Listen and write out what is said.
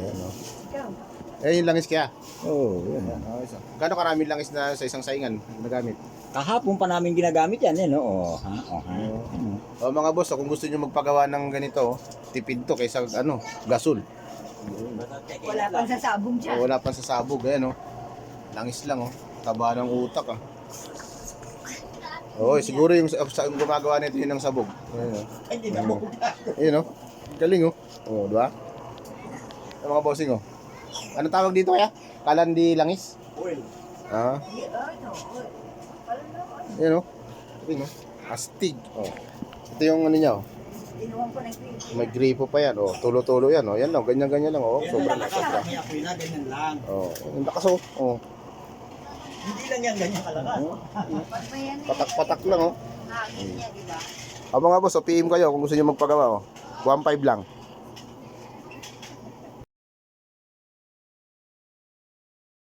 Ayan, no? Ikaw. Eh, yung langis kaya. Oo, yan. Gano'ng karaming langis na sa isang saingan nagamit? Kahapon pa namin ginagamit yan, eh, no? Oh, ha? Oh, ha? O mga boss, kung gusto nyo magpagawa ng ganito, tipid to kaysa gasol. Wala pang sasabong dyan. Wala pang sasabog, ayan langis lang taba ng utak Oo, siguro yung gumagawa nito yun ng sabog. Hindi na mo. Ayun galing di ba? Yung mga bossing ano tawag dito kaya? Kalandi langis? Oil. Ayun galing astig. Ito yung ano niya Inuwan ko ng cream. may gripo pa yan tulo-tulo yan yan lang, ganyan-ganyan lang sobrang May apoy na, ganyan lang. yung lakas Hindi lang yan, ganyan kalakas. Pag may yan patak-patak lang hangin niya, di ba? mga boss, PM kayo kung gusto niyo magpagawa 1.5 lang.